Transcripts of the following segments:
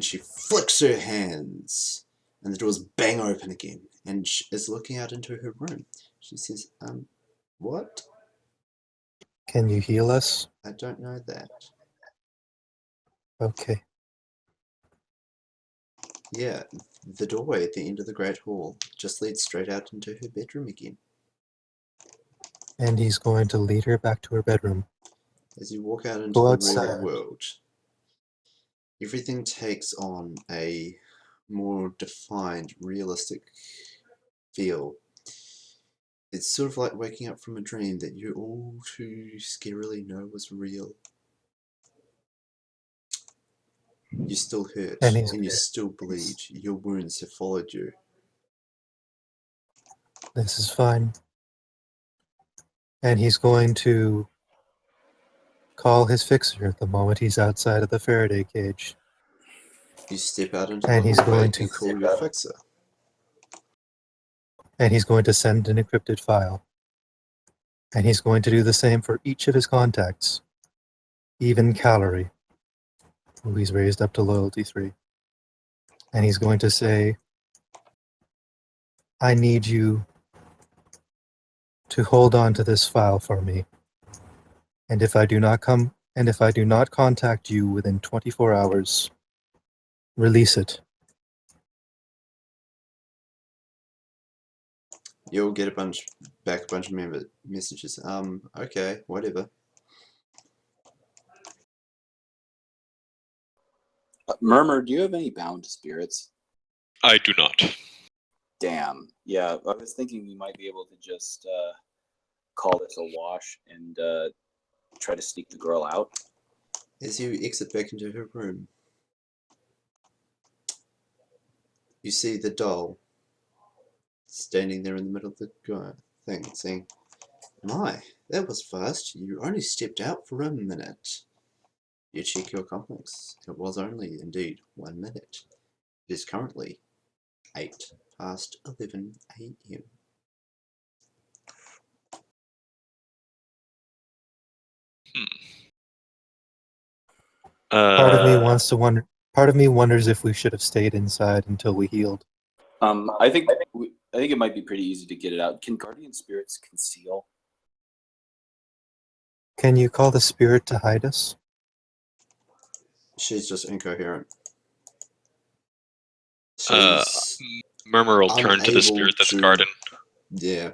and she flicks her hands, and the doors bang open again, and she is looking out into her room. She says, what? Can you heal us? I don't know that. Okay. Yeah, the doorway at the end of the Great Hall just leads straight out into her bedroom again. And he's going to lead her back to her bedroom. As you walk out into Go the outside. real world, everything takes on a more defined, realistic feel. It's sort of like waking up from a dream that you all too scarily know was real. You still hurt, And you still bleed. Your wounds have followed you. this is fine. And he's going to call his fixer the moment he's outside of the Faraday cage. You step out into And the he's hallway going to and call your fixer. And he's going to send an encrypted file. And he's going to do the same for each of his contacts. Even Calorie, who he's raised up to loyalty 3. And he's going to say, I need you to hold on to this file for me. And if I do not contact you within 24 hours, release it. You'll get a bunch of messages. Okay, whatever. Murmur, do you have any bound spirits? I do not. Damn. Yeah, I was thinking we might be able to just call this a wash and try to sneak the girl out. As you exit back into her room, you see the doll standing there in the middle of the thing, saying, "My, that was fast. You only stepped out for a minute." You check your complex. It was only, indeed, 1 minute. It is currently 11 a.m. Part of me wonders if we should have stayed inside until we healed. I think it might be pretty easy to get it out. Can guardian spirits conceal? Can you call the spirit to hide us? She's just incoherent. Murmur will turn to the spirit that's guarding. Yeah.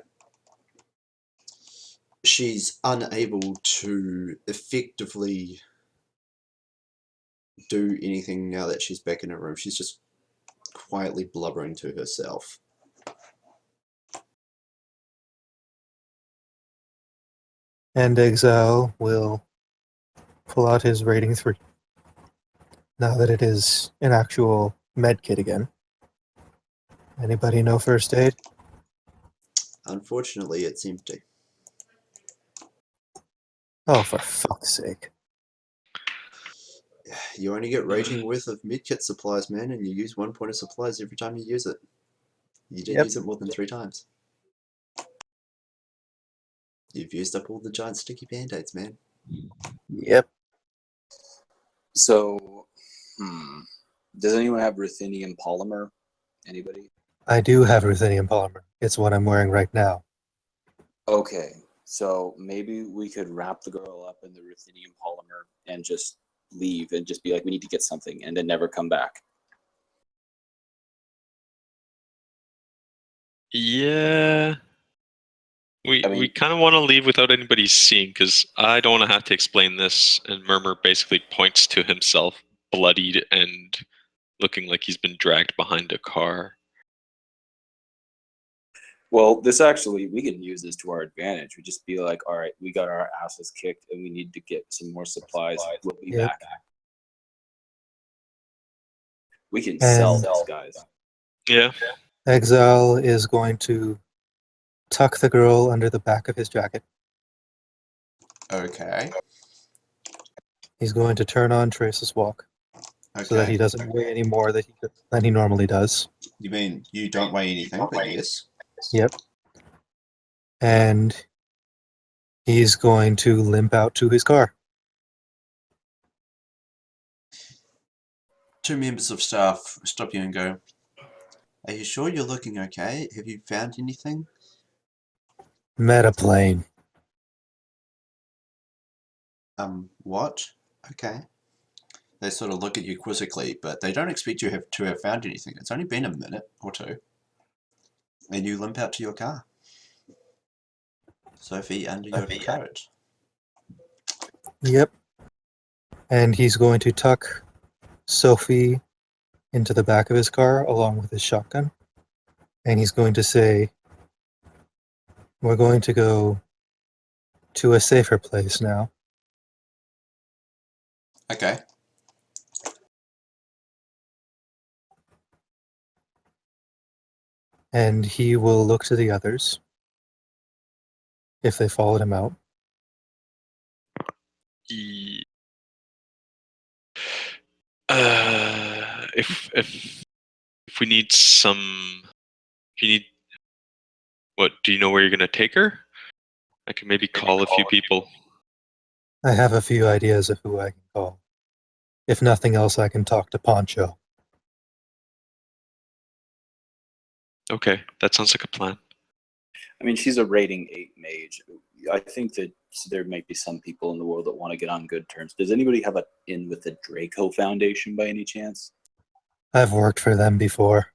She's unable to effectively do anything now that she's back in her room. She's just quietly blubbering to herself. And Exile will pull out his rating 3. Now that it is an actual med kit again. Anybody know first aid? Unfortunately, it's empty. Oh, for fuck's sake. You only get rating worth of medkit supplies, man, and you use 1 point of supplies every time you use it. You didn't use it more than 3 times. You've used up all the giant sticky band-aids, man. Yep. So, does anyone have ruthenium polymer? Anybody? I do have ruthenium polymer. It's what I'm wearing right now. Okay, so maybe we could wrap the girl up in the ruthenium polymer and just leave and just be like, we need to get something, and then never come back. Yeah. We kind of want to leave without anybody seeing, because I don't want to have to explain this. And Murmur basically points to himself, bloodied and looking like he's been dragged behind a car. Well, this actually, we can use this to our advantage. We just be like, all right, we got our asses kicked and we need to get some more supplies. We'll be back. We can sell these guys. Yeah. Exile is going to tuck the girl under the back of his jacket. Okay. He's going to turn on Trace's walk. Okay. So that he doesn't weigh any more than he normally does. You mean you don't weigh anything, but yes? Yep. And he's going to limp out to his car. two members of staff stop you and go, "Are you sure you're looking okay? Have you found anything?" Metaplane. What? Okay. They sort of look at you quizzically, but they don't expect you to have found anything. It's only been a minute or two. And you limp out to your car. Sophie under your coat. Yep. And he's going to tuck Sophie into the back of his car along with his shotgun. And he's going to say, "We're going to go to a safer place now." Okay. And he will look to the others if they followed him out. If we need some, if you need, what? Do you know where you're gonna take her? I can maybe call a few people. I have a few ideas of who I can call. If nothing else, I can talk to Poncho. Okay, that sounds like a plan. I mean, she's a rating 8 mage. I think that there might be some people in the world that want to get on good terms. Does anybody have an in with the Draco Foundation by any chance? I've worked for them before.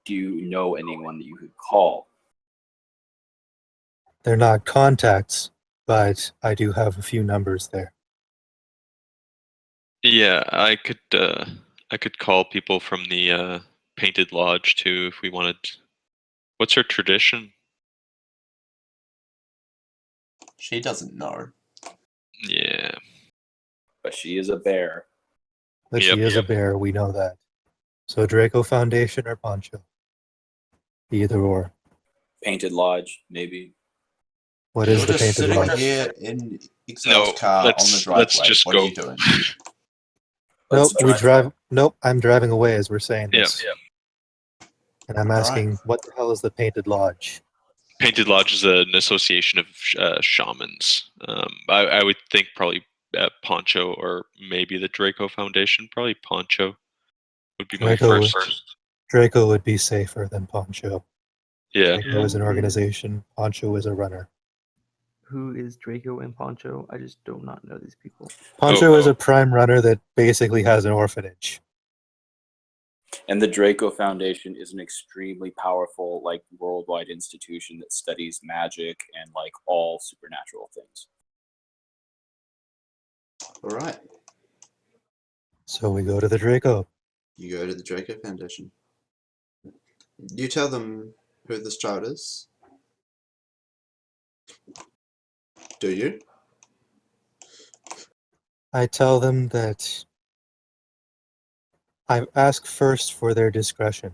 Do you know anyone that you could call? They're not contacts, but I do have a few numbers there. Yeah, I could call people from the Painted Lodge too if we wanted. What's her tradition? She doesn't know. Yeah. But she is a bear. But she is a bear, we know that. So Draco Foundation or Poncho? Either or. Painted Lodge, maybe. What You're is the just Painted sitting Lodge? here in Excel's car on the driveway. Let's just what go. are you doing? Nope, Let's we drive. drive. Nope, I'm driving away as we're saying Yeah. this. And I'm asking, what the hell is the Painted Lodge? Painted Lodge is an association of shamans. I would think probably Poncho or maybe the Draco Foundation. Probably Poncho would be my first. Draco would be safer than Poncho. Yeah. Draco is an organization. Poncho is a runner. Who is Draco and Poncho? I just do not know these people. Poncho is a prime runner that basically has an orphanage. And the Draco Foundation is an extremely powerful, like, worldwide institution that studies magic and, like, all supernatural things. All right. So we go to the Draco. You go to the Draco Foundation. You tell them who this child is. Do you? I tell them that I ask first for their discretion.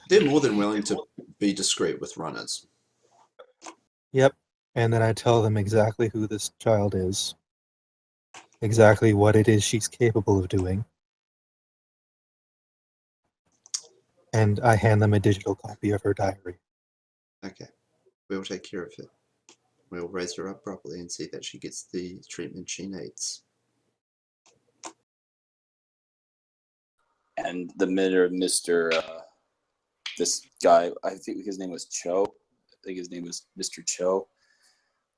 They're more than willing to be discreet with runners. Yep. And then I tell them exactly who this child is, exactly what it is she's capable of doing. And I hand them a digital copy of her diary. Okay. We'll take care of it. We'll raise her up properly and see that she gets the treatment she needs. And the minute Mr. This guy, I think his name was Cho. I think his name was Mr. Cho.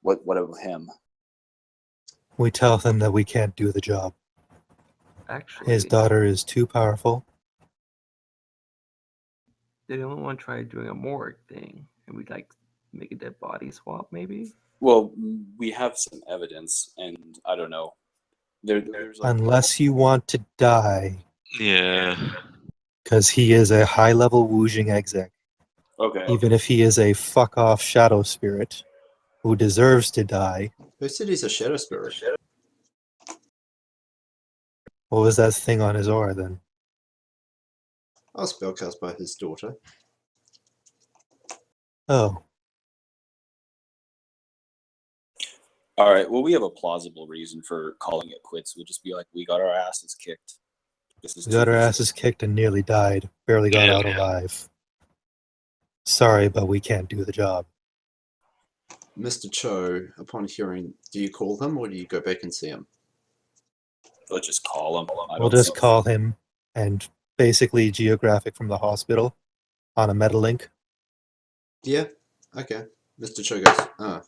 What of him? We tell them that we can't do the job. Actually, His daughter is too powerful. they don't want to try doing a morgue thing, and we'd like make a dead body swap, maybe. Well, we have some evidence, and I don't know. There's like, Unless you want to die, Yeah. because he is a high-level Wuxing exec. okay. Even if he is a fuck-off shadow spirit who deserves to die. Who said he's a shadow spirit? What was that thing on his aura then? I was spellcast by his daughter. Oh, All right. Well, we have a plausible reason for calling it quits. We'll just be like, we got our asses kicked. This is we got too our easy. asses kicked and nearly died. Barely got out alive. Sorry, but we can't do the job. Mr. Cho, upon hearing, do you call him or do you go back and see him? Let's just call him. We'll just call him and basically geographic from the hospital on a metalink. Yeah, okay. Mr. Cho goes, ah.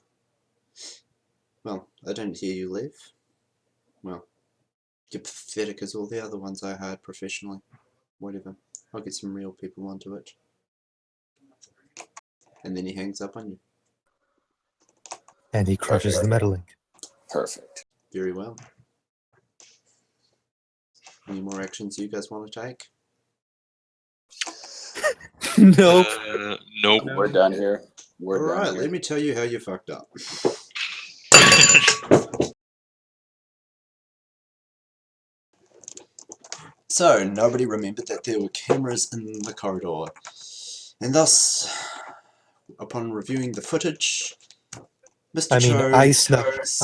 Well, I didn't hear you leave. Well, you're pathetic as all the other ones I hired professionally. Whatever. I'll get some real people onto it. And then he hangs up on you. And he crushes the metalink. Perfect. Very well. Any more actions you guys want to take? Nope. Nope. We're done here. We're done Alright, here. let me tell you how you fucked up. So, nobody remembered that there were cameras in the corridor. And thus, upon reviewing the footage, Mr. I mean, Cho...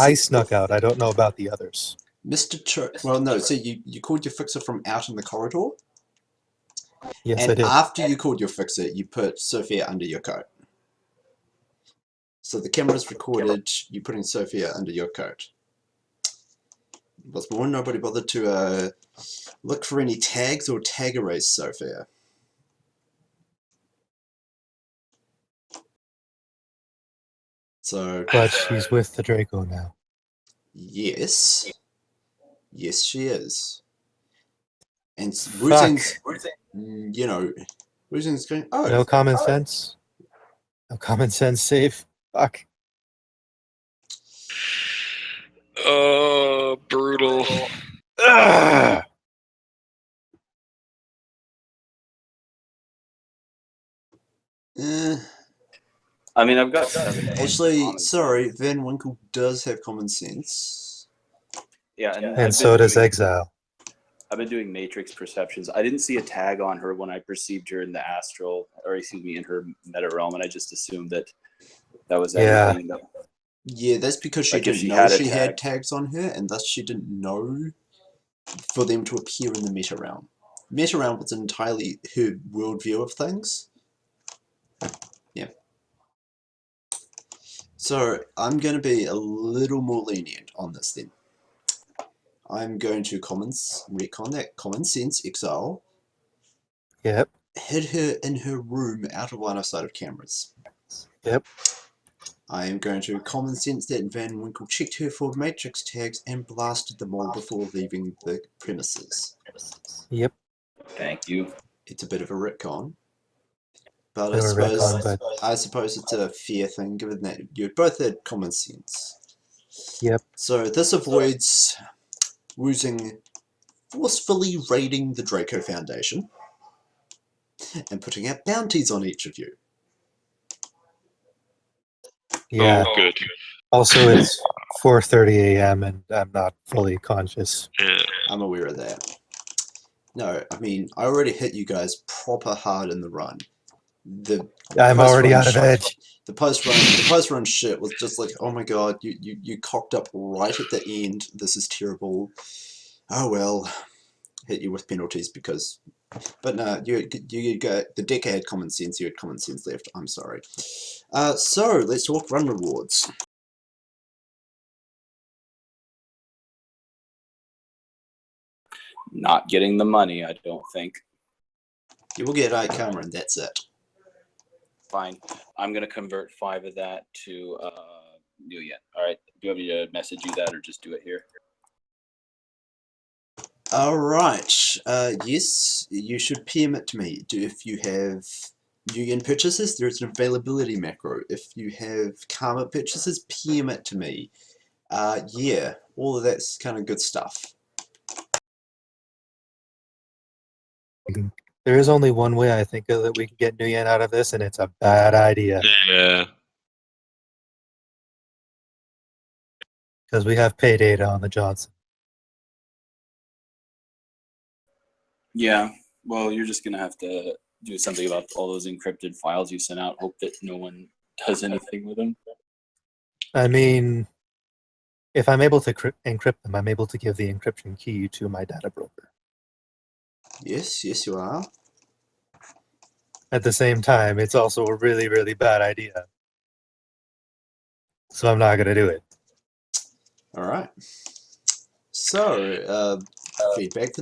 I snuck out. I don't know about the others. Mr. Cho... Well, no, so you called your fixer from out in the corridor? Yes, and I did. after you called your fixer, you put Sophia under your coat. So the cameras recorded you putting Sophia under your coat. What's more, nobody bothered to look for any tags or tag erase Sophia. So... But she's with the Draco now. Yes. Yes, she is. And Fuck. you know, Wuxing's going, oh. No common sense. No common sense save. Fuck. Oh, brutal. Ugh. I mean, I've got 7 points. Actually, sorry, Van Winkle does have common sense. Yeah, And so does Exile. I've been doing matrix perceptions. I didn't see a tag on her when I perceived her in the astral, or excuse me, in her meta realm, and I just assumed that was everything. Yeah, that's because she Like, if didn't she know had a she had tag. tags on her, and thus she didn't know for them to appear in the meta realm. Meta realm was entirely her worldview of things. Yeah. So, I'm going to be a little more lenient on this then. I'm going to recon that common sense exile. Yep. Hid her in her room out of line of sight of cameras. Yep. I am going to common sense that Van Winkle checked her for matrix tags and blasted them all before leaving the premises. Yep. Thank you. It's a bit of a retcon, but Bit of a retcon, but I suppose it's a fair thing given that you both had common sense. yep. So this avoids Wuxing forcefully raiding the Draco Foundation and putting out bounties on each of you. Yeah. Oh, good. Also, it's 4:30 a.m. and I'm not fully conscious. Yeah. I'm aware of that. No, I mean, I already hit you guys proper hard in the run. I'm already out of edge. The post-run shit was just like, oh my god, you cocked up right at the end. This is terrible. Oh well, hit you with penalties because... But no, you got... The deck had common sense, you had common sense left. I'm sorry. So, let's talk run rewards. Not getting the money, I don't think. You will get 8 karma and that's it. Fine. I'm going to convert 5 of that to New Yen. All right. Do you want me to message you that or just do it here? Alright, yes, you should PM it to me. If you have New Yen purchases, there's an availability macro. If you have karma purchases, PM it to me. Yeah, all of that's kind of good stuff. There is only one way I think that we can get New Yen out of this, and it's a bad idea. Yeah. Because we have pay data on the Johnson. Yeah. Well, you're just going to have to do something about all those encrypted files you sent out. Hope that no one does anything with them. I mean, if I'm able to encrypt them, I'm able to give the encryption key to my data broker. Yes, yes you are. At the same time, it's also a really, really bad idea. So I'm not going to do it. Alright. So, feedback for the